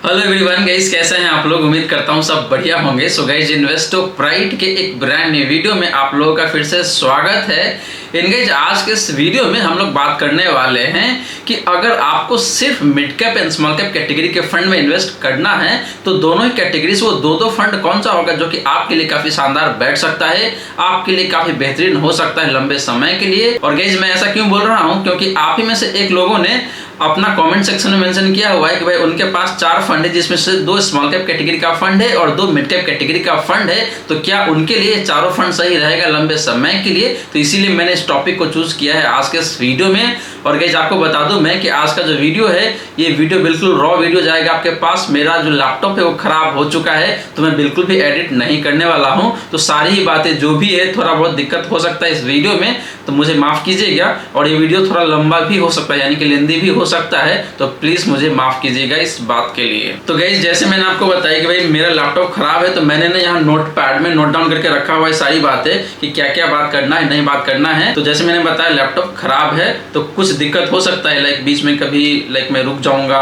Hello everyone guys, कैसे हैं आप लोग। उम्मीद करता हूं सब बढ़िया होंगे। सो गाइस, इन्वेस्टो प्राइड के एक ब्रांड न्यू वीडियो में आप लोगों का फिर से स्वागत है। इन गाइस, आज के इस वीडियो में हम लोग बात करने वाले हैं कि अगर आपको सिर्फ mid cap and small cap category के फंड में इन्वेस्ट करना है तो दोनों ही कैटेगरीज वो दो फंड कौन सा होगा जो कि आपके लिए काफी शानदार बैठ सकता है, आपके लिए काफी बेहतरीन हो सकता है लंबे समय के लिए। और गाइस, मैं ऐसा क्यों बोल रहा हूं, क्योंकि आप ही में से एक लोगों ने अपना कमेंट सेक्शन में मेंशन किया हुआ है कि भाई उनके पास 4 फंड है, जिसमें से 2 स्मॉल कैप कैटेगरी का फंड है और 2 मिड कैप कैटेगरी का फंड है। तो क्या उनके लिए चारों फंड सही रहेगा लंबे समय के लिए? तो इसीलिए मैंने इस टॉपिक को चूज किया है आज के इस वीडियो में। और गाइस, आपको बता दूं मैं कि आज का जो वीडियो है ये वीडियो बिल्कुल रॉ वीडियो जाएगा आपके पास। मेरा जो लैपटॉप है वो खराब हो चुका है, तो मैं बिल्कुल भी एडिट नहीं करने वाला हूं। तो सारी ही बातें जो भी है, थोड़ा बहुत दिक्कत हो सकता है इस वीडियो में, तो मुझे माफ कीजिएगा। और ये वीडियो थोड़ा लंबा भी हो सकता है, यानी कि लेंदी भी हो सकता है, तो प्लीज मुझे माफ कीजिएगा इस बात के लिए। तो गाइस, जैसे मैंने आपको बताया कि भाई मेरा लैपटॉप खराब है, तो मैंने ना यहाँ नोट पैड में नोट डाउन करके रखा हुआ है सारी बातें कि क्या क्या बात करना है, नहीं बात करना है। तो जैसे मैंने बताया लैपटॉप खराब है तो कुछ दिक्कत हो सकता है, लाइक बीच में कभी मैं रुक जाऊंगा,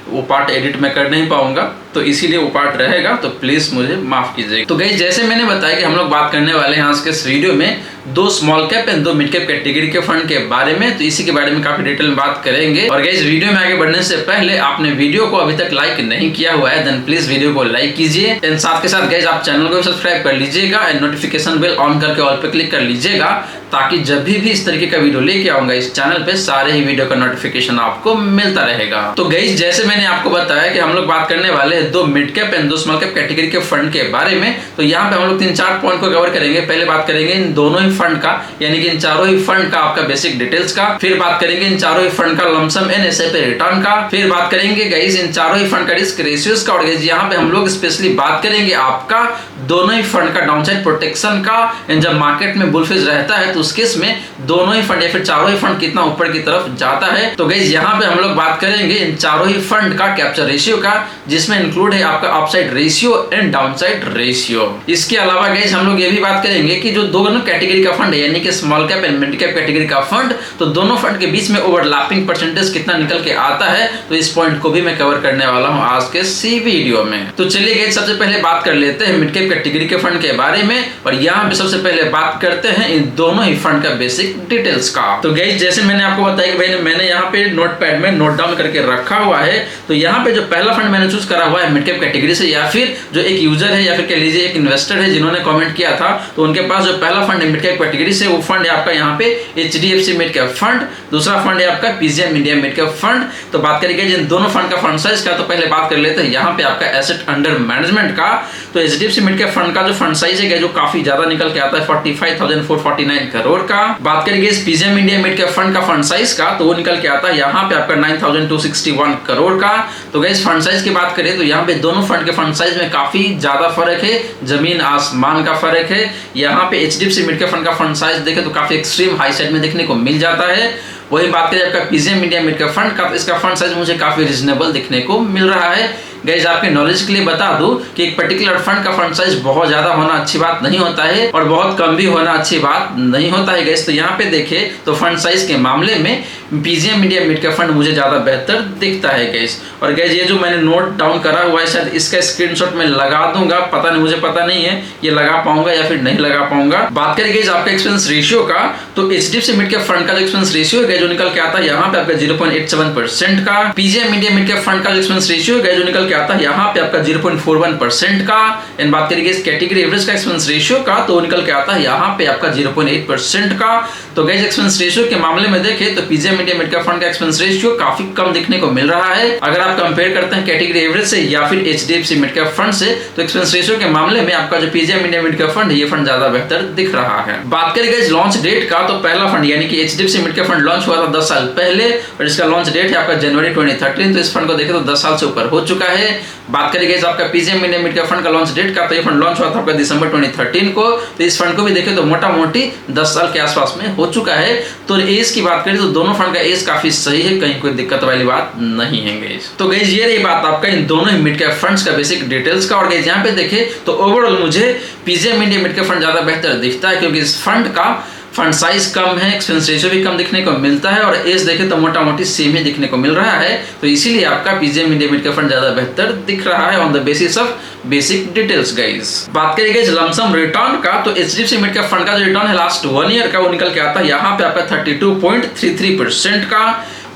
वो पार्ट एडिट में कर नहीं पाऊंगा, तो इसीलिए वो पार्ट रहेगा, तो प्लीज मुझे माफ कीजिएगा। तो गाइस, जैसे मैंने बताया कि हम लोग बात करने वाले हैं आज के इस वीडियो में 2 small cap and 2 mid cap category के फंड के बारे में, तो इसी के बारे में काफी डिटेल में बात करेंगे। और गाइस, वीडियो में आगे बढ़ने से पहले आपने वीडियो को अभी तक लाइक नहीं किया हुआ है देन प्लीज वीडियो को लाइक कीजिए। एंड साथ के साथ गाइस, आप चैनल को भी सब्सक्राइब कर लीजिएगा एंड नोटिफिकेशन बेल ऑन करके ऑल पे क्लिक कर लीजिएगा, ताकि जब भी इस तरीके का वीडियो लेके आऊंगा इस चैनल पे सारे ही वीडियो का नोटिफिकेशन आपको मिलता रहेगा। तो गाइस, जैसे मैंने आपको बताया कि हम लोग बात करने वाले हैं 2 mid cap and 2 small cap category के फंड के बारे में, तो यहाँ पे हम लोग 3-4 पॉइंट को कवर करेंगे। पहले बात करेंगे इन दोनों ही फंड का, यानी कि इन चारों ही फंड का आपका बेसिक डिटेल्स का। फिर बात करेंगे इन चारों ही फंड का लमसम एंड एसआईपी रिटर्न का। फिर बात करेंगे गाइस इन चारों ही फंड का रिस्क रेशियोज का। और गाइस, यहाँ पे हम लोग स्पेशली बात करेंगे आपका दोनों ही फंड का डाउनसाइड प्रोटेक्शन का। एंड जब मार्केट में बुलफेज रहता है तो उस केस में दोनों ही फंड या फिर चारों ही फंड कितना ऊपर की तरफ जाता है। तो गाइस, यहाँ पे हम लोग बात करेंगे इन चारों ही फंड का कैप्चर रेशियो का, जिसमें इंक्लूड है आपका upside ratio and downside ratio. इसके अलावा गाइस, हम लोग ये भी बात करेंगे कि जो दोनों कैटेगरी का फंड है, यानी कि small cap and mid cap category का फंड, तो दोनों फंड के बीच में ओवरलैपिंग परसेंटेज कितना निकल के आता है, तो इस पॉइंट को भी मैं कवर करने वाला हूं आज के इसी वीडियो में। तो चलिए गाइस, सबसे पहले बात कर लेते हैं मिड कैप कैटेगरी के फंड के बारे में। और यहाँ पे सबसे पहले बात करते हैं इन दोनों ही फंड का बेसिक डिटेल्स का। तो गाइस, जैसे मैंने आपको बताया कि भाई मैंने यहाँ पे नोटपैड में नोट डाउन करके रखा हुआ है। तो यहाँ पे जो पहला फंड मैंने चूज करा हुआ है मिड कैप कैटेगरी से, या फिर जो एक यूजर है या फिर कह लीजिए एक इन्वेस्टर है जिन्होंने कमेंट किया था, तो उनके पास जो पहला फंड है मिड कैप कैटेगरी से, वो फंड है आपका यहाँ पे HDFC मिड कैप फंड। दूसरा फंड है आपका PGIM India mid cap fund. तो बात करेंगे जिन दोनों फंड का फंड साइज का, तो पहले बात कर लेते हैं यहाँ पे आपका एसेट अंडर मैनेजमेंट का। तो HDFC मिड कैप फंड का जो फंड साइज है जो काफी ज्यादा निकल के आता है 45,449 करोड़ का। बात करेंगे इस PGIM India mid cap fund का फंड साइज का, तो वो निकल के आता है यहाँ पे आपका 9,261 करोड़ का। तो गाइस, फंड साइज की बात करें तो यहाँ पे दोनों फंड के फंड साइज में काफी ज्यादा फर्क है, जमीन आसमान का फर्क है। यहाँ पे HDFC मिड कैप फंड का फंड साइज देखे तो काफी एक्सट्रीम हाई साइड में देखने को मिल जाता है। वही बात करें आपका PGIM India mid cap fund का, तो इसका फंड साइज मुझे काफी रीजनेबल देखने को मिल रहा है। गाइस, आपके नॉलेज के लिए बता दूं कि एक पर्टिकुलर फंड का फंड साइज बहुत ज्यादा होना अच्छी बात नहीं होता है और बहुत कम भी होना अच्छी बात नहीं होता है। गाइस, तो यहाँ पे देखें तो फंड साइज के मामले में PGIM India mid cap fund मुझे ज्यादा बेहतर दिखता है गाइस। और गाइस, ये जो मैंने नोट डाउन करा हुआ है, शायद इसका स्क्रीनशॉट मैं लगा दूंगा, पता नहीं, मुझे पता नहीं है ये लगा पाऊंगा या फिर नहीं लगा पाऊंगा। बात करें गाइस आपका एक्सपेंस रेशियो का, तो HDFC मिड कैप फंड का जो एक्सपेंस रेशियो है जो निकल के आता है यहाँ पे आपका 0.87% का। PGIM India mid cap fund का जो एक्सपेंस रेशियो है जो निकल के आता है यहाँ पे आपका 0.41% का। एंड बात करेंगे इस कैटेगरी एवरेज का एक्सपेंस रेशियो का, तो निकल के आता है यहाँ पे आपका 0.8% का। तो गाइस, एक्सपेंस रेशियो के मामले में देखें तो PGIM India mid cap fund का एक्सपेंस रेशियो काफी कम दिखने को मिल रहा है। अगर आप कंपेयर करते हैं कैटेगरी एवरेज से या फिर HDFC मिड कैप फंड से, तो एक्सपेंस रेशियो के मामले में आपका जो PGIM India mid cap fund है ये फंड ज्यादा बेहतर दिख रहा है। बात करेंगे इस लॉन्च डेट का, तो पहला फंड यानी कि HDFC mid cap fund launch हुआ था 10 साल पहले और इसका लॉन्च डेट है आपका जनवरी 2013। तो इस फंड को देखें तो 10 साल से ऊपर हो चुका है। बात करेंगे आपका PGIM India mid cap fund का लॉन्च डेट का, तो ये फंड लॉन्च हुआ था आपका दिसंबर 2013 को। तो इस फंड को भी देखें तो मोटा मोटी 10 साल के आसपास में हो चुका है। तो एज की बात करें तो दोनों फंड का एज काफी सही है, कहीं कोई दिक्कत वाली बात नहीं है गाइस। तो गाइस, ये रही बात आपका इन दोनों ही मिड कैप फंड्स का बेसिक डिटेल्स का। और गाइस, यहाँ पे देखें तो ओवरऑल मुझे PGIM India mid cap fund ज्यादा बेहतर दिखता है, क्योंकि इस फंड का फंड साइज कम है, एक्सपेंस रेशियो भी कम दिखने को मिलता है और एज देखें तो मोटा मोटी सेम ही दिखने को मिल रहा है। तो इसीलिए आपका PGM India mid cap fund ज्यादा बेहतर दिख रहा है on the basis of basic details guys. बात करेंगे लमसम रिटर्न का, तो एचडीएफसी मिड कैप फंड का जो रिटर्न है लास्ट 1 ईयर का वो निकल के आता है यहाँ पे आपका 32.33% का।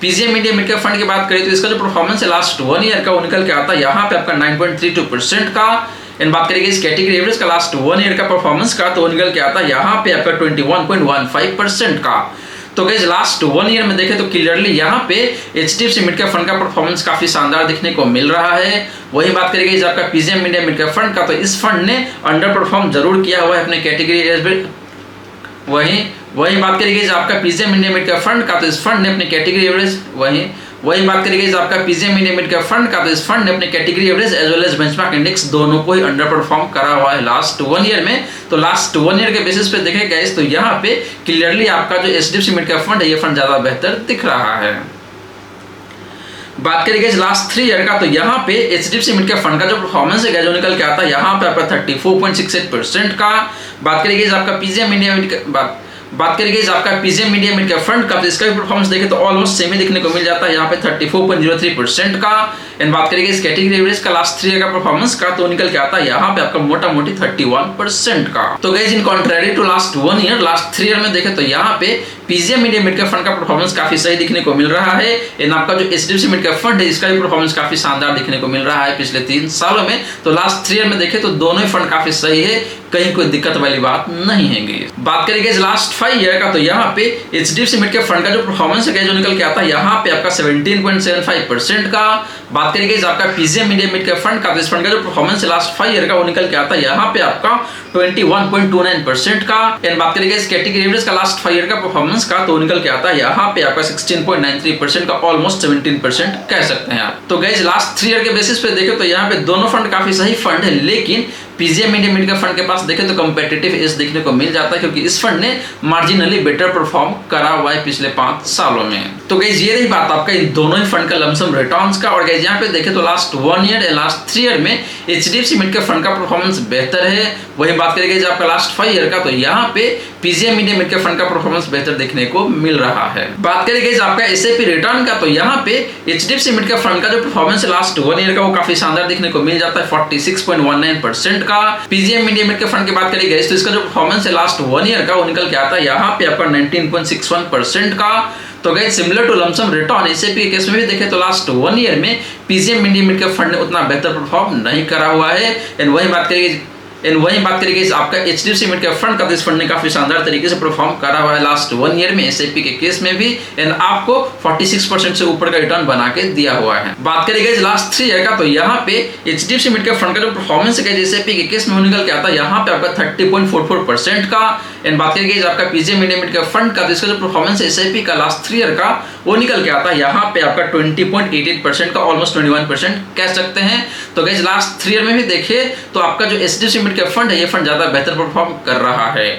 PGM India mid cap fund की बात करें तो इसका जो परफॉर्मेंस है लास्ट 1 ईयर का वो निकल के आता है यहाँ पे आपका 9.32% का। एंड बात करेंगे इस कैटेगरी एवरेज का लास्ट 1 ईयर का परफॉर्मेंस का, तो वो निकल के आता है यहाँ पे आपका 21.15% का। तो गाइस लास्ट 1 ईयर में देखें तो क्लियरली यहाँ पे एचडीएफसी मिड कैप फंड का परफॉर्मेंस काफी शानदार दिखने को मिल रहा है। वही बात करेंगे आपका PGM India mid cap fund का, तो इस फंड ने अंडर परफॉर्म जरूर किया हुआ है अपने कैटेगरी एवरेज। वही बात करेंगे आपका PGM India mid cap fund का, तो इस फंड ने अपने कैटेगरी एवरेज वही बात करेंगे आपका PGM India mid cap fund का, तो इस फंड ने अपने category average as well as benchmark index दोनों को ही अंडर परफॉर्म करा हुआ है लास्ट 1 ईयर में। तो लास्ट 1 ईयर के बेसिस पे देखें गाइस तो यहाँ पे क्लियरली आपका जो एचडीएफसी मिड कैप फंड है ये फंड ज्यादा बेहतर दिख रहा है। बात करेंगे लास्ट 3 ईयर का, तो यहाँ पे एचडीएफसी मिड कैप फंड का जो परफॉर्मेंस है जो निकल के आता है यहाँ पे आपका 34.68% का। बात करेंगे आपका PGM India mid cap fund का, तो इसका भी परफॉर्मेंस देखें तो ऑलमोस्ट सेम ही दिखने को मिल जाता है यहाँ पे 34.03% का। एंड बात करेंगे इस कैटेगरी एवरेज का लास्ट 3 ईयर का परफॉर्मेंस का, तो निकल के आता है यहाँ पे आपका मोटा मोटी 31% का। तो guys in contrary to last 1 year, last 3 year में देखें तो यहाँ पे PGM India mid cap fund का परफॉर्मेंस काफी सही दिखने को मिल रहा है। एंड आपका जो एचडीएफसी मिड कैप फंड है इसका भी परफॉर्मेंस काफी शानदार दिखने को मिल रहा है पिछले 3 सालों में। तो लास्ट 3 ईयर में देखें तो दोनों ही फंड काफी सही है, कहीं कोई दिक्कत वाली बात नहीं है। बात करेंगे लास्ट 5 ईयर का, तो यहाँ पे एचडीएफसी मिड कैप फंड का जो परफॉर्मेंस है जो निकल के आता है यहाँ पे आपका 17.75% का। बात करेंगे आपका PGM India mid cap fund का, तो इस फंड का जो परफॉर्मेंस है लास्ट 5 ईयर का वो निकल के आता है यहाँ पे आपका 21.29% का। एंड बात करेंगे इस कैटेगरी एवरेज का लास्ट 5 ईयर का परफॉर्मेंस का, तो निकल के आता है यहाँ पे आपका 16.93% का, ऑलमोस्ट 17% कह सकते हैं आप। तो गाइस लास्ट 3 ईयर के बेसिस पे देखें तो यहाँ पे दोनों फंड काफी सही फंड है, लेकिन PGM India mid cap fund के पास देखें तो कंपेटिटिव एज देखने को मिल जाता है क्योंकि इस फंड ने मार्जिनली बेटर परफॉर्म करा हुआ है पिछले 5 सालों में। तो गाइस ये रही बात आपका इन दोनों ही फंड का लमसम रिटर्न्स का। और गाइस यहाँ पे देखें तो लास्ट 1 ईयर या लास्ट 3 ईयर में एचडीएफसी मिड कैप फंड का परफॉर्मेंस बेहतर है। वही बात करेंगे आपका लास्ट 5 ईयर का, तो यहाँ पे PGM India mid cap fund का परफॉर्मेंस बेहतर देखने को मिल रहा है। बात करेंगे आपका एसआईपी रिटर्न का, तो यहाँ पे एचडीएफसी मिड कैप फंड का जो परफॉर्मेंस है लास्ट 1 ईयर का वो काफी शानदार देखने को मिल जाता है 46.19% का। PGM India mid cap fund की बात करेंगे तो इसका जो परफॉर्मेंस है लास्ट 1 ईयर का वो निकल के आता है यहाँ पे आपका 19.61% का। तो guys similar to lumpsum return SIP के केस में भी देखें तो लास्ट 1 ईयर में PGM India mid cap fund ने उतना बेहतर परफॉर्म नहीं करा हुआ है। एंड वही बात करेंगे आपका एचडीएफसी मिड कैप फंड का, तो इस फंड ने काफी शानदार तरीके से परफॉर्म करा हुआ है लास्ट 1 ईयर में एसआईपी के केस में भी। एंड आपको 46% से ऊपर का रिटर्न बना के दिया हुआ है। बात करेंगे लास्ट 3 ईयर का, तो यहाँ पे एचडीएफसी मिड कैप फंड का जो परफॉर्मेंस है एसआईपी के केस में निकल के आता है यहाँ पे आपका 30.44% का। एंड बात करेंगे आपका PGM India mid cap fund का, तो इसका जो परफॉर्मेंस है एसआईपी का लास्ट 3 ईयर का वो निकल के आता है यहाँ पे आपका 20.88% का, ऑलमोस्ट 21% कह सकते हैं। तो गाइस लास्ट 3 ईयर में भी देखिए तो आपका जो एचडीएफसी मिड कैप फंड है ये फंड ज्यादा बेहतर परफॉर्म कर रहा है।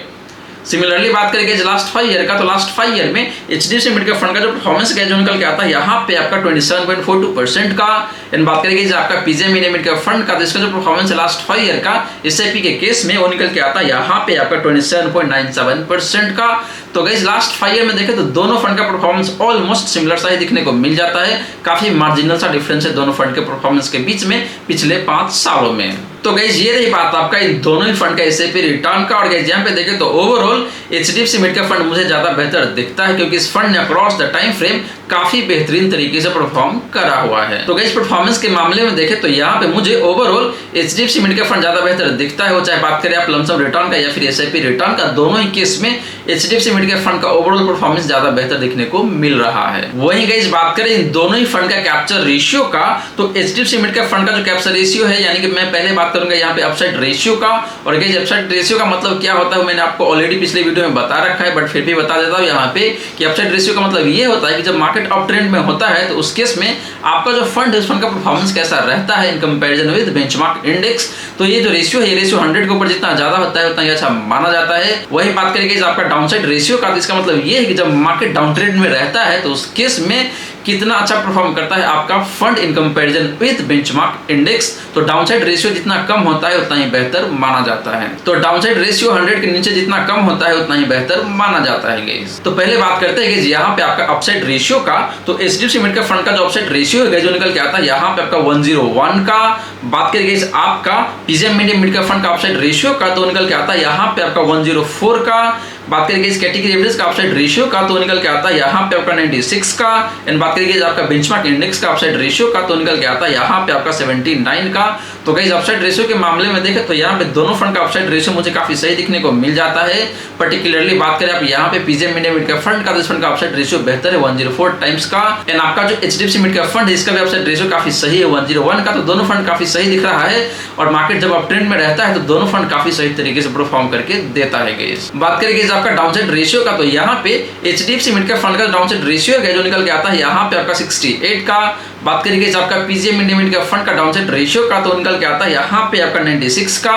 सिमिलरली बात करेंगे लास्ट 5 ईयर का, तो लास्ट 5 ईयर में एचडीएफसी मिड कैप फंड का जो परफॉर्मेंस है जो निकल के आता है यहाँ पे आपका 27.42% का। एंड बात करेंगे आपका PGM India mid cap fund का, तो इसका जो परफॉर्मेंस है लास्ट 5 ईयर का एसआईपी के केस में वो निकल के आता है यहाँ पे आपका 27.97% का। तो गाइस लास्ट 5 ईयर में देखें तो दोनों फंड का परफॉर्मेंस ऑलमोस्ट सिमिलर सा ही दिखने को मिल जाता है, काफी मार्जिनल सा डिफरेंस है दोनों फंड के परफॉर्मेंस के बीच में पिछले 5 सालों में। तो गाइस ये रही बात आपका इन दोनों ही फंड का एसआईपी रिटर्न का। और गाइस यहाँ पे देखें तो overall HDFC mid cap fund मुझे ज्यादा बेहतर दिखता है क्योंकि इस फंड ने अक्रॉस द टाइम फ्रेम काफी बेहतरीन तरीके से परफॉर्म करा हुआ है। तो गाइस परफॉर्मेंस के मामले में देखें तो यहाँ पे मुझे overall HDFC mid cap fund ज्यादा बेहतर दिखता है, वो चाहे बात करें आप लमसम रिटर्न का या फिर एसआईपी रिटर्न का, दोनों ही केस में एचडीएफसी मिड कैप फंड का ओवरऑल परफॉर्मेंस ज्यादा बेहतर देखने को मिल रहा है। वहीं गाइस बात करें इन दोनों ही फंड का कैप्चर रेशियो का, तो एचडीएफसी मिड कैप फंड का जो कैप्चर रेशियो है, यानी कि मैं पहले बात करूंगा यहाँ पे अपसाइड रेशियो का। और गाइस अपसाइड रेशियो का मतलब क्या होता है मैंने आपको ऑलरेडी पिछले वीडियो में बता रखा है, बट फिर भी बता देता हूँ यहाँ पे कि अपसाइड रेशियो का मतलब ये होता है कि जब मार्केट अप ट्रेंड में होता है तो उस केस में आपका जो फंड है उस फंड का परफॉर्मेंस कैसा रहता है in comparison with benchmark index. तो ये जो रेशियो है ये रेशियो 100 के ऊपर जितना ज्यादा होता है उतना ही अच्छा माना जाता है। वही बात करेंगे आपका डाउनसाइड रेशियो का, तो इसका मतलब ये है कि जब मार्केट डाउन ट्रेंड में रहता है तो उस केस में कितना अच्छा परफॉर्म करता है आपका fund in comparison with benchmark index. तो डाउनसाइड रेशियो जितना कम होता है उतना ही बेहतर माना जाता है। तो डाउनसाइड रेशियो 100 के नीचे जितना कम होता है उतना ही बेहतर माना जाता है गाइस। तो पहले बात करते हैं कि यहाँ पे आपका अपसाइड रेशियो का, तो एचडीएफसी मिड कैप फंड का जो अपसाइड रेशियो है जो निकल के आता है यहाँ पे आपका 101 का। बात करेंगे आपका PGM India mid cap fund का अपसाइड रेशियो का, तो निकल के आता है यहाँ पे आपका 104 का। बात करेंगे इस कैटेगरी एवरेज का अपसाइड रेशियो का, तो निकल के आता है यहाँ पे आपका 96 का। एंड बात करेंगे आपका बेंचमार्क इंडेक्स का अपसाइड रेशियो का, तो निकल के आता है यहाँ पे आपका 79 का। तो गाइस अपसाइड रेशियो के मामले में देखें तो यहाँ पे दोनों फंड का अपसाइड रेशियो मुझे काफी सही दिखने को मिल जाता है। पर्टिकुलरली बात करें आप यहाँ पे PGM India mid cap fund का, तो इस फंड का अपसाइड रेशियो बेहतर है 104 टाइम्स का। एंड आपका जो एचडीएफसी मिड कैप फंड है इसका भी अपसाइड रेशियो काफी सही है 101 का। तो दोनों फंड काफी सही दिख रहा है और मार्केट जब अप ट्रेंड में रहता है तो दोनों फंड काफी सही तरीके से परफॉर्म करके देता है गाइस। बात करेंगे आपका डाउनसाइड रेशियो का, तो यहाँ पे एचडीएफसी मिड कैप फंड का डाउनसाइड रेशियो है जो निकल के आता है यहाँ पे आपका 68 का। बात करेंगे आपका PGM India mid cap fund का डाउनसाइड रेशियो का, तो निकल के आता है यहाँ पे आपका 96 का।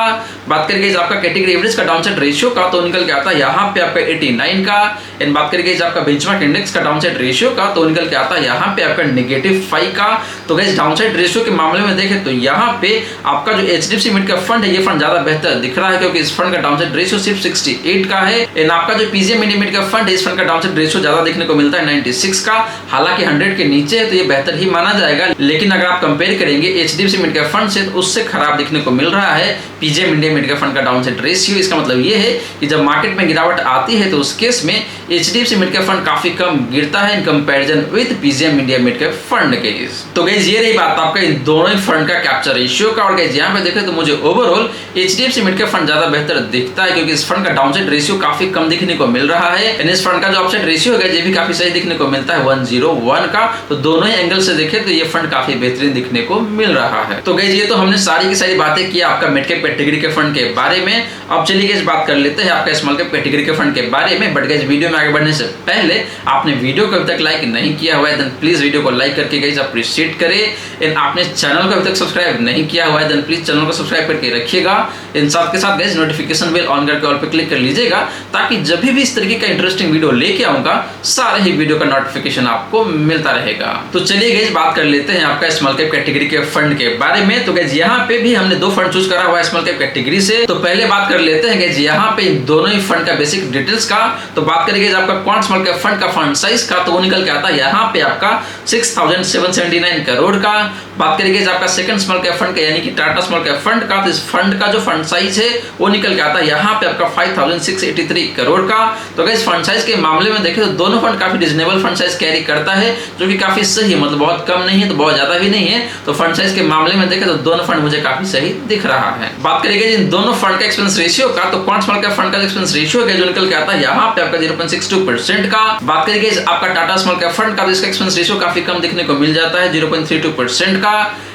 बात करेंगे आपका कैटेगरी एवरेज का डाउनसाइड रेशियो का, तो निकल के आता है यहाँ पे आपका 89 का। एंड बात करेंगे आपका बेंचमार्क इंडेक्स का डाउनसाइड रेशियो का, तो निकल के आता है यहाँ पे आपका -5 का। तो गाइस डाउनसाइड रेशियो के मामले में देखें तो यहाँ पे आपका जो एचडीएफसी मिड कैप फंड है ये फंड ज्यादा बेहतर दिख रहा है क्योंकि इस फंड का डाउनसाइड रेशियो सिर्फ 68 का है। एंड आपका जो PGM India mid cap fund है इस फंड का डाउनसाइड रेशियो ज्यादा देखने को मिलता है 96 का। हालांकि 100 के नीचे है तो ये बेहतर ही माना जाएगा, लेकिन अगर आप कंपेयर करेंगे एचडीएफसी मिड कैप फंड से तो उससे खराब दिखने को मिल रहा है PGM India mid cap fund का डाउनसाइड रेशियो। इसका मतलब ये है कि जब मार्केट में गिरावट आती है तो उस केस में एचडीएफसी मिड कैप फंड काफी कम गिरता है in comparison with PGM India mid cap fund के। तो गाइस ये रही बात आपका इन दोनों ही फंड का कैप्चर रेशियो का। और गाइस यहाँ पे देखें तो मुझे overall HDFC mid cap fund ज्यादा बेहतर दिखता है क्योंकि इस फंड का डाउनसाइड रेशियो काफी कम दिखने को मिल रहा है। एंड इस फंड का जो अपसाइड रेशियो है ये भी काफी सही दिखने को मिलता है 101 का। तो दोनों ही एंगल से देखें तो ये फंड काफी बेहतरीन दिखने को मिल रहा है। तो गाइस ये तो हमने सारी की सारी बातें की आपका मिड कैप कैटेगरी के फंड के बारे में। अब चलिए गाइस बात कर लेते हैं आपका स्मॉल कैप कैटेगरी के फंड के बारे में। बट गाइस वीडियो में आगे बढ़ने से पहले आपने वीडियो को अभी तक लाइक नहीं किया हुआ है देन प्लीज वीडियो को लाइक करके गाइस अप्रिशिएट करें। एंड आपने चैनल को अभी तक सब्सक्राइब नहीं किया हुआ है देन प्लीज चैनल को सब्सक्राइब करके रखिएगा। इन साथ के साथ गाइस नोटिफिकेशन बेल ऑन करके ऑल पे क्लिक कर लीजिएगा ताकि जब भी इस तरीके का इंटरेस्टिंग वीडियो लेके आऊंगा सारे ही वीडियो का नोटिफिकेशन आपको मिलता रहेगा। तो चलिए गाइस बात कर लेते हैं आपका स्मॉल कैप कैटेगरी के फंड के बारे में। तो गाइस यहाँ पे भी हमने दो फंड चूज करा हुआ है स्मॉल कैप कैटेगरी से। तो पहले बात कर लेते हैं गाइस यहाँ पे दोनों ही फंड का बेसिक डिटेल्स का। तो बात करेंगे आपका क्वांट स्मॉल कैप फंड का फंड साइज का, तो वो निकल के आता है यहाँ पे आपका 6779 करोड़ का। बात करेंगे आपका सेकंड स्मॉल कैप फंड का यानी कि टाटा स्मॉल कैप फंड का, तो इस फंड का जो फंड साइज है वो निकल के आता है यहाँ पे आपका 5683 करोड़ का। तो गाइस फंड साइज के मामले में देखें तो दोनों फंड काफी रिजनेबल फंड साइज कैरी करता है जो कि काफी सही है, मतलब बहुत कम नहीं है तो बहुत ज्यादा भी नहीं है। तो फंड साइज के मामले में देखें तो दोनों फंड मुझे काफी सही दिख रहा है। बात करेंगे इन दोनों फंड का एक्सपेंस रेशियो का, तो क्वांट स्मॉल कैप फंड का एक्सपेंस रेशियो है जो निकल के आता है यहाँ पे आपका 0.62% का। बात करेंगे आपका टाटा स्मॉल कैप फंड का, तो इसका एक्सपेंस रेशियो काफी कम दिखने को मिल जाता है 0.32% का।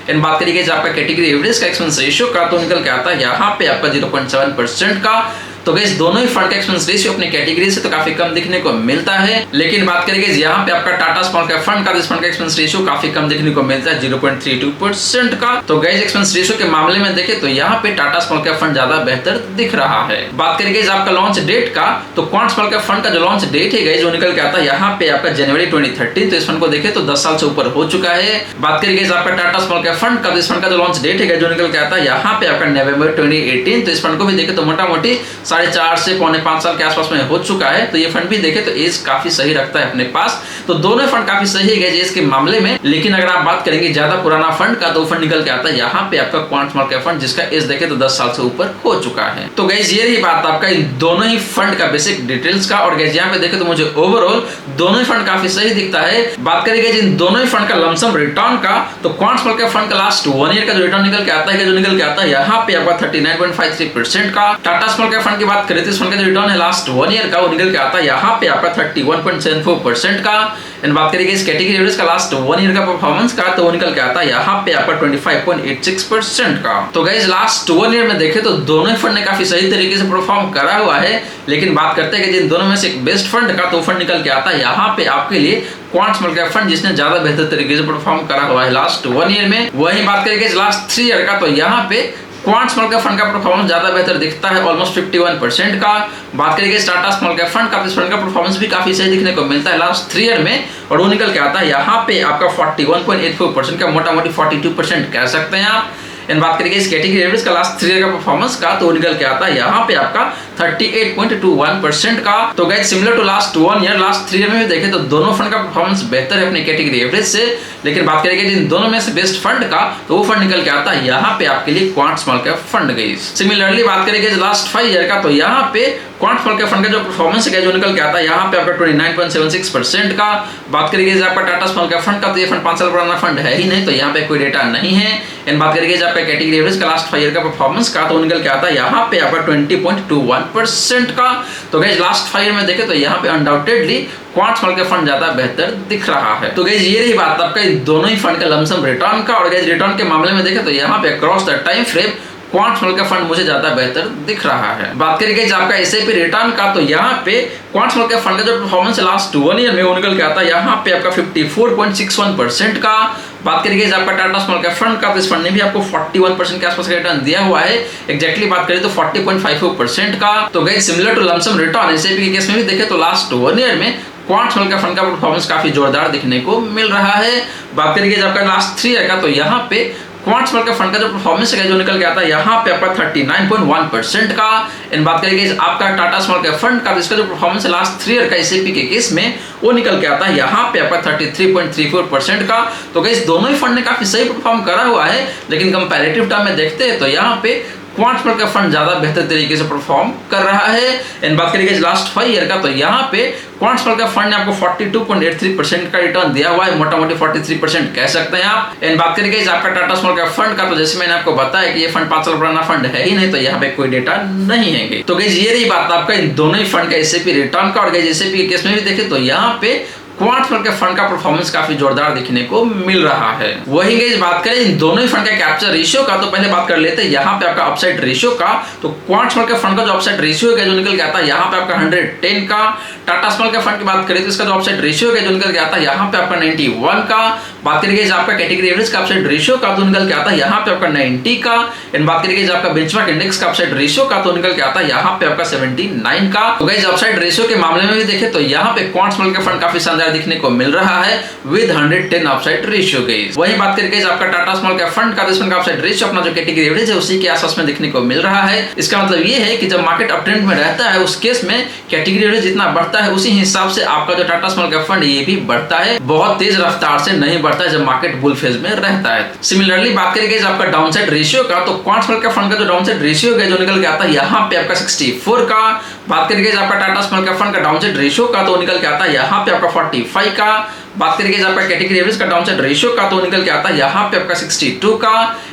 एंड बात करिए आपका कैटेगरी एवरेज का एक्सपेंस रेशियो का, तो निकल के आता है यहाँ पे आपका 0.7% का। तो गाइस दोनों ही फंड का एक्सपेंस रेशियो अपनी कैटेगरी से तो काफी कम दिखने को मिलता है, लेकिन बात करेंगे यहाँ पे आपका टाटा स्मॉल कैप फंड का, इस फंड का एक्सपेंस रेशियो काफी कम दिखने को मिलता है 0.32% का। तो गाइस एक्सपेंस रेशियो के मामले में देखें तो यहाँ पे टाटा स्मॉल कैप फंड ज्यादा बेहतर दिख रहा है। बात करेंगे आपका लॉन्च डेट का, तो क्वांट स्मॉल कैप फंड का जो लॉन्च डेट है गाइस जो निकल के आता है यहाँ पे आपका जनवरी 2013। तो इस फंड को देखें तो 10 साल से ऊपर हो चुका है। बात करेंगे आपका टाटा स्मॉल कैप फंड का, इस फंड का जो लॉन्च डेट है जो निकल के आता है यहाँ पे आपका नवंबर 2018। तो इस फंड को भी देखें तो मोटा मोटी 4.5 से 4.5 साल के आसपास में हो चुका है। तो ये फंड भी देखे तो एज काफी सही रखता है अपने पास। तो दोनों फंड काफी सही है एज के मामले में, लेकिन अगर आप बात करेंगे ज्यादा पुराना फंड का तो फंड निकल के आता है यहाँ पे आपका क्वांट स्मॉल कैप फंड जिसका एज देखे तो 10 साल से ऊपर हो चुका है। तो गाइस ये रही बात आपका इन दोनों ही फंड का बेसिक डिटेल्स का। और गाइस यहाँ पे देखे तो मुझे ओवरऑल दोनों ही फंड काफी सही दिखता है। बात करेंगे इन दोनों ही फंड का लमसम रिटर्न का, तो क्वांट स्मॉल कैप फंड का लास्ट 1 ईयर का जो रिटर्न निकल के आता है जो निकल के आता है यहाँ पे आपका 39.53% का। टाटा स्मॉल कैप फंड की बात करें तो इस फंड का जो रिटर्न है लास्ट 1 ईयर का वो निकल के आता है यहाँ पे आपका 31.74% का। एंड बात करेंगे इस कैटेगरी एवरेज का लास्ट 1 ईयर का परफॉर्मेंस का, तो वो निकल के आता है यहाँ पे आपका 25.86% का। तो गाइस लास्ट 1 ईयर में देखे तो दोनों ही फंड ने काफी सही तरीके से परफॉर्म करा हुआ है, लेकिन बात करते हैं कि जिन दोनों में से एक बेस्ट फंड का, तो फंड निकल के आता है यहाँ पे आपके लिए क्वांट स्मॉल कैप फंड जिसने ज्यादा बेहतर तरीके से परफॉर्म करा हुआ है लास्ट 1 ईयर में। वही बात करेंगे लास्ट 3 ईयर का, तो यहाँ पे क्वांट स्मॉल कैप फंड का परफॉर्मेंस ज्यादा बेहतर दिखता है, ऑलमोस्ट 51% का। बात करेंगे टाटा स्मॉल कैप फंड का, इस फंड का परफॉर्मेंस भी काफी सही दिखने को मिलता है लास्ट 3 ईयर में, और वो निकल के आता है यहाँ पे आपका 41.84% का, मोटा मोटी 42% कह सकते हैं आप। इन बात करेंगे इस कैटेगरी एवरेज का लास्ट 3 ईयर का परफॉर्मेंस का, तो निकल के आता है यहाँ पे आपका 38.21% का। तो guys similar to last 1 year, last 3 year में भी देखें तो दोनों फंड का परफॉर्मेंस बेहतर है अपनी कैटेगरी एवरेज से। लेकिन बात करेंगे जिन दोनों में से बेस्ट फंड का, तो वो फंड निकल के आता है यहाँ पे आपके लिए quant small cap fund guys. Similarly बात करेंगे लास्ट 5 ईयर का, तो यहाँ पे क्वांट स्मॉल कैप फंड का जो परफॉर्मेंस है जो निकल के आता है यहाँ पे आपका 29.76% का। बात करेंगे आपका टाटा स्मॉल कैप फंड का, तो ये फंड 5 साल पुराना फंड है ही नहीं, तो यहाँ पे कोई डेटा नहीं है। एंड बात करेंगे आपका कैटेगरी एवरेज का लास्ट 5 ईयर का परफॉर्मेंस का, तो निकल के आता है यहाँ पे आपका 20.21% का। तो गाइस लास्ट 5 ईयर में देखें तो यहाँ पे undoubtedly quant small cap fund ज्यादा बेहतर दिख रहा है। तो गाइस ये रही बात आपका इन दोनों ही फंड का लमसम रिटर्न का। और गाइस रिटर्न के मामले में देखें तो यहाँ पे across the time frame quant small cap fund मुझे ज्यादा बेहतर दिख रहा है। बात करेंगे आपका एसआईपी रिटर्न का, तो यहाँ पे क्वांट स्मॉल कैप फंड का जो परफॉर्मेंस लास्ट 1 ईयर में वो निकल के आता है यहाँ पे आपका 54.61% का। बात करेंगे आपका टाटा स्मॉल कैप फंड का, तो इस फंड ने भी आपको 41% के आसपास का रिटर्न दिया हुआ है। एग्जैक्टली बात करें तो 40.54% का। तो guys similar to lumpsum return SIP के केस में भी देखें तो लास्ट 1 ईयर में क्वांट स्मॉल कैप फंड का परफॉर्मेंस काफी जोरदार दिखने को मिल रहा है। बात करेंगे आपका लास्ट 3 ईयर का, तो यहाँ पे क्वांट स्मॉल कैप फंड का जो परफॉर्मेंस है जो निकल के आता है यहाँ पे आपका 39.1% का। इन बात करेंगे आपका टाटा स्मॉल कैप फंड का, इसका जो परफॉर्मेंस है लास्ट 3 ईयर का एसआईपी के केस में वो निकल के आता है यहाँ पे आपका 33.34% का। तो गाइस दोनों ही फंड ने काफी सही परफॉर्म करा हुआ है, लेकिन कंपैरेटिव टर्म में देखते हैं तो यहाँ पे क्वांट स्मॉल कैप फंड ज्यादा बेहतर तरीके से परफॉर्म कर रहा है। इन बात करेंगे लास्ट 5 ईयर का, तो यहाँ पे क्वांट स्मॉल कैप फंड ने आपको 42.83% का रिटर्न दिया हुआ है, मोटा मोटी 43% कह सकते हैं आप। इन बात करेंगे आपका टाटा स्मॉल कैप फंड का, तो जैसे मैंने आपको बताया कि ये फंड 5 साल पुराना फंड है ही नहीं, तो यहाँ पे कोई डेटा नहीं है। तो गाइस ये रही बात आपका इन दोनों ही फंड का एसआईपी रिटर्न का। और गाइस एसआईपी के केस में भी देखें तो यहाँ पे क्वांट स्मॉल कैप फंड का परफॉर्मेंस काफी जोरदार दिखने को मिल रहा है। वही गाइस बात करें इन दोनों ही फंड का कैप्चर रेशियो का, तो पहले बात कर लेते हैं यहाँ पे आपका अपसाइड रेशियो का। तो क्वांट स्मॉल कैप फंड का जो अपसाइड रेशियो है जो निकल के आता है यहाँ पे आपका 110 का। टाटा स्मॉल कैप फंड की बात करें तो इसका जो अपसाइड रेशियो है जो निकल के आता है यहाँ पे आपका 91 का। बात करेंगे आपका कैटेगरी एवरेज का अपसाइड रेशियो का, तो निकल के आता है यहाँ पे आपका 90 का। एंड बात करेंगे आपका बेंचमार्क इंडेक्स का अपसाइड रेशियो का, तो निकल के आता है यहाँ पे आपका 79 का। तो गाइस अपसाइड रेशियो के मामले में भी देखें तो यहाँ पे क्वांट स्मॉल कैप फंड काफी शानदार दिखने को मिल रहा है विद 110 अपसाइड रेशियो गाइस। वही बात करके आपका टाटा स्मॉल कैप फंड का, इसमें अपसाइड रेशियो अपना जो कैटेगरी एवरेज है उसी के आसपास में दिखने को मिल रहा है। इसका मतलब ये है कि जब मार्केट अप ट्रेंड में रहता है उस केस में कैटेगरी एवरेज जितना बढ़ता है उसी हिसाब से आपका जो टाटा स्मॉल कैप फंड ये भी बढ़ता है, बहुत तेज रफ्तार से नहीं बढ़ता है जब मार्केट बुल फेज में रहता है। सिमिलरली बात करेंगे आपका डाउनसाइड रेशियो का, तो क्वांट स्मॉल कैप फंड का जो डाउनसाइड रेशियो है जो निकल के आता है यहाँ पे आपका 64 का। बात करेंगे आपका टाटा स्मॉल कैप फंड का डाउनसाइड रेशियो का, तो निकल के आता है यहाँ पे आपका 45 का। बात करेंगे आपका कैटेगरी एवरेज का डाउनसाइड रेशियो का, तो निकल के आता है यहाँ पे आपका 62 का।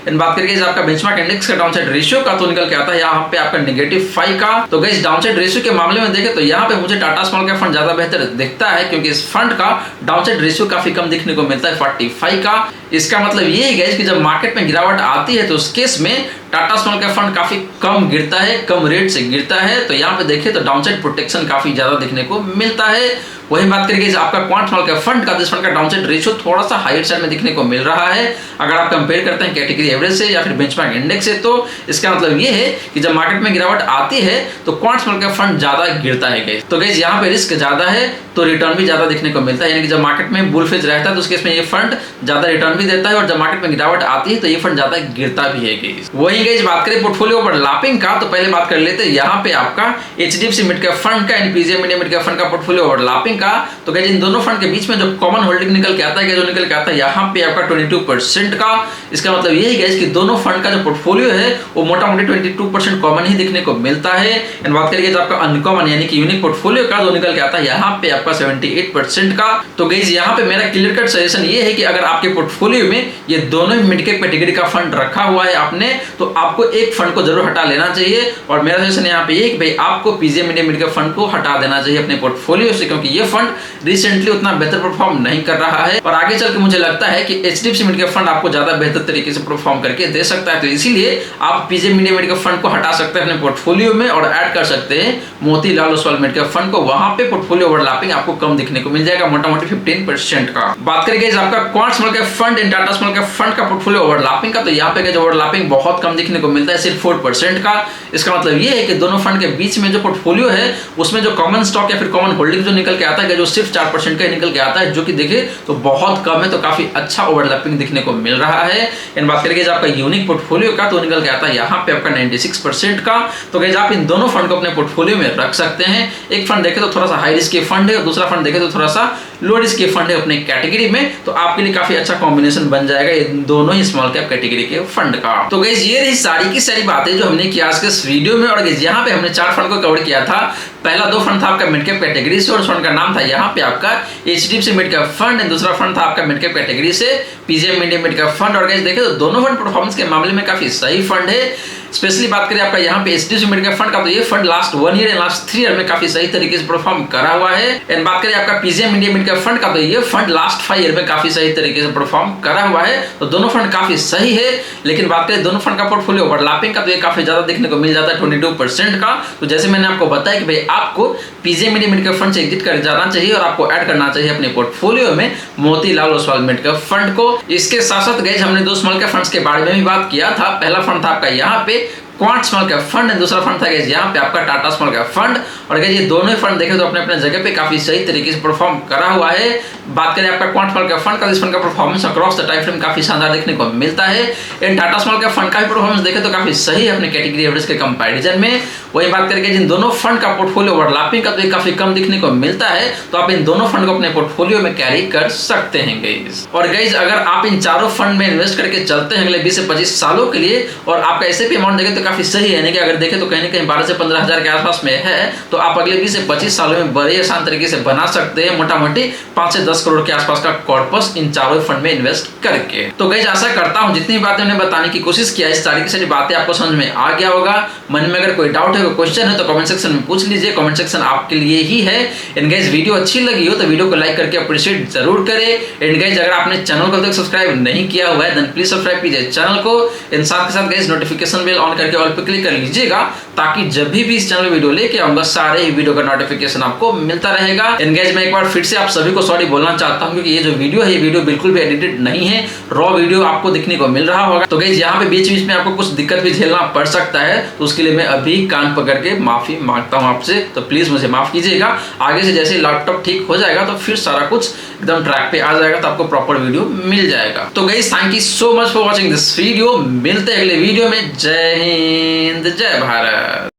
एंड बात करेंगे आपका बेंचमार्क इंडेक्स का डाउनसाइड रेशियो का, तो निकल के आता है यहाँ पे आपका -5 का। तो गाइस डाउनसाइड रेशियो के मामले में देखें तो यहाँ पे मुझे टाटा स्मॉल कैप फंड ज्यादा बेहतर दिखता है, क्योंकि इस फंड का डाउनसाइड रेशियो काफी कम दिखने को मिलता है 45 का। इसका मतलब ये है गाइस कि जब मार्केट में गिरावट आती है तो उस केस में टाटा स्मॉल कैप फंड काफी कम गिरता है, कम रेट से गिरता है। तो यहाँ पे देखें तो डाउनसाइड प्रोटेक्शन काफी ज्यादा दिखने को मिलता है। वही बात करेंगे आपका क्वांट स्मॉल कैप फंड का, जिस फंड का डाउनसाइड रेशियो थोड़ा सा हायर साइड में दिखने को मिल रहा है अगर आप कंपेयर करते हैं कैटेगरी एवरेज से या फिर बेंचमार्क इंडेक्स से। तो इसका मतलब ये है कि जब मार्केट में गिरावट आती है तो क्वांट स्मॉल कैप फंड ज्यादा गिरता है गाइस। तो गाइस यहाँ पे रिस्क ज्यादा है तो रिटर्न भी ज्यादा दिखने को मिलता है, यानी कि जब मार्केट में बुल फेज रहता है तो उस केस में ये फंड ज्यादा रिटर्न भी देता है, और जब मार्केट में गिरावट आती है तो ये फंड ज्यादा गिरता भी है गाइस। वही गाइस बात करें पोर्टफोलियो ओवरलैपिंग का, तो पहले बात कर लेते हैं यहाँ पे आपका एचडीएफसी मिड कैप फंड का, PGM India mid cap fund का पोर्टफोलियो ओवरलैपिंग का। तो गाइस इन दोनों फंड के बीच में जो कॉमन होल्डिंग निकल के आता है, जो निकल के आता है यहाँ पे आपका 22% का। इसका मतलब ये है गाइस कि दोनों फंड का जो पोर्टफोलियो है वो मोटा मोटी 22% कॉमन ही दिखने को मिलता है। एंड बात करेंगे तो आपका अनकॉमन यानी कि यूनिक पोर्टफोलियो का, जो निकल के आता है यहाँ पे आपका 78% का। तो गाइस यहाँ पे मेरा क्लियर कट सजेशन ये है कि अगर आपके पोर्टफोलियो में ये दोनों मिड कैप कैटेगरी का फंड रखा हुआ है आपने, तो आपको एक फंड को जरूर हटा लेना चाहिए। और मेरा सजेशन यहाँ पे ये कि भाई आपको PGM India mid cap fund को हटा देना चाहिए अपने पोर्टफोलियो से, क्योंकि ये फंड रिसेंटली उतना बेहतर परफॉर्म परफॉर्म नहीं कर रहा है और आगे चल के मुझे लगता है कि एचडीएफसी मिड कैप फंड आपको ज्यादा बेहतर तरीके से परफॉर्म करके दे सकता है। तो इसीलिए आप पीजे इंडिया मिड कैप फंड को हटा सकते हैं अपने पोर्टफोलियो में और ऐड कर सकते हैं Motilal Oswal mid cap fund को। वहां पे पोर्टफोलियो ओवरलैपिंग आपको कम दिखने को मिल जाएगा, मोटा मोटी 15% का। बात करेंगे आपका quant small cap fund in Tata small cap fund का पोर्टफोलियो ओवरलैपिंग का, तो यहाँ पे जो ओवरलैपिंग बहुत कम दिखने को मिलता है, सिर्फ 4% का। इसका मतलब ये है कि दोनों फंड के बीच में जो पोर्टफोलियो है उसमें जो कॉमन स्टॉक या फिर कॉमन होल्डिंग जो निकल के आता है, जो सिर्फ 4% का निकल के आता है, जो कि देखिए तो बहुत कम है। तो काफी अच्छा ओवरलैपिंग दिखने को मिल रहा है। इन बात करेंगे आपका यूनिक पोर्टफोलियो का, तो निकल के आता है यहाँ पे आपका 96% का। तो गाइस आप इन दोनों फंड को अपने पोर्टफोलियो में रख सकते हैं। एक फंड देखे तो थोड़ा सा हाई रिस्क के फंड है और दूसरा फंड देखे तो थोड़ा सा लो रिस्क के फंड है अपने कैटेगरी में। तो आपके लिए काफी अच्छा कॉम्बिनेशन बन जाएगा इन दोनों ही स्मॉल कैप कैटेगरी के फंड का। तो गाइस ये रही सारी की सारी बातें जो हमने की आज के इस वीडियो में। और गाइस यहाँ पे हमने 4 फंड को कवर किया था। पहला 2 फंड था आपका मिड कैप कैटेगरी से और उस फंड का नाम था यहाँ पे आपका एचडीएफसी मिड कैप फंड। दूसरा फंड था आपका मिड कैप कैटेगरी से PGM India mid cap fund. और गाइस देखे तो दोनों फंड परफॉर्मेंस के मामले में काफी सही फंड है। स्पेशली बात करें आपका यहाँ पे एचडीएफसी मिड कैप फंड का, तो ये fund last 1 year and last 3 year में काफी सही तरीके से परफॉर्म करा हुआ है। एंड बात करें आपका PGM India mid cap fund का, तो ये फंड लास्ट 5 ईयर में काफी सही तरीके से परफॉर्म करा हुआ है। तो दोनों फंड काफी सही है। लेकिन बात करें दोनों फंड का पोर्टफोलियो ओवरलैपिंग का, तो ये काफी ज्यादा देखने को मिल जाता है 22% का। तो जैसे मैंने आपको बताया कि भाई आपको PGM India mid cap fund से एग्जिट कर जाना चाहिए और आपको ऐड करना चाहिए अपने पोर्टफोलियो में Motilal Oswal mid cap fund को। इसके साथ साथ गाइस हमने 2 स्मॉल कैप फंड्स के बारे में भी बात किया था। पहला फंड था आपका यहाँ पे quant small cap fund and दूसरा फंड था गाइस यहाँ पे आपका टाटा स्मॉल कैप फंड। और गाइस ये दोनों ही फंड देखें तो अपने अपने जगह पे काफी सही तरीके से परफॉर्म करा हुआ है। बात करें आपका क्वांट स्मॉल कैप फंड का, इस फंड का performance across the time frame काफी शानदार देखने को मिलता है। And Tata small cap fund का भी परफॉर्मेंस देखें तो काफी सही है अपने कैटेगरी एवरेज के कंपैरिजन में। वही बात करेंगे जिन दोनों फंड का पोर्टफोलियो ओवरलैपिंग का, तो ये काफी कम दिखने को मिलता है। तो आप इन दोनों फंड को अपने पोर्टफोलियो में कैरी कर सकते हैं गाइस। और गाइस अगर आप इन चारों फंड में इन्वेस्ट करके चलते हैं अगले 20 से 25 सालों के लिए और आपका एसआईपी अमाउंट देखें तो काफी सही है, यानी कि अगर देखें तो कहीं ना कहीं 12 से 15 हजार के आसपास में है, तो आप अगले 20 से 25 सालों में बड़े आसान तरीके से बना सकते हैं मोटा मोटी 5 से 10 करोड़ के आसपास का कॉर्पस इन चारों फंड में इन्वेस्ट करके। तो गाइस आशा करता हूं जितनी बातें मैंने बताने की कोशिश किया इस सारी की सारी बातें आपको समझ में आ गया होगा। मन में अगर कोई डाउट है, कोई क्वेश्चन है तो कमेंट सेक्शन में पूछ लीजिए। कमेंट सेक्शन आपके लिए ही है। एंड गाइस वीडियो अच्छी लगी हो तो वीडियो को लाइक करके अप्रिशिएट जरूर करें। एंड गाइस अगर आपने चैनल को तक सब्सक्राइब नहीं किया हुआ है देन प्लीज सब्सक्राइब कीजिए चैनल को। इन साथ के साथ गाइस नोटिफिकेशन बेल ऑन करके ऑल पे क्लिक कर लीजिएगा ताकि जब भी इस चैनल वीडियो लेके आऊंगा सारे ही वीडियो का नोटिफिकेशन आपको मिलता रहेगा। एंड गाइस मैं एक बार फिर से आप सभी को सॉरी बोलना चाहता हूं क्योंकि ये जो वीडियो है ये वीडियो बिल्कुल भी एडिटेड नहीं है, रॉ वीडियो आपको दिखने को मिल रहा होगा। तो गाइस यहाँ पे बीच बीच में आपको कुछ दिक्कत भी झेलना पड़ सकता है, तो उसके लिए मैं अभी कान पकड़ के माफी मांगता हूँ आपसे। तो प्लीज मुझे माफ कीजिएगा। आगे से जैसे लैपटॉप ठीक हो जाएगा तो फिर सारा कुछ एकदम ट्रैक पे आ जाएगा, तो आपको प्रॉपर वीडियो मिल जाएगा। तो guys thank you so much for watching this video. मिलते हैं अगले वीडियो में। जय हिंद, जय भारत।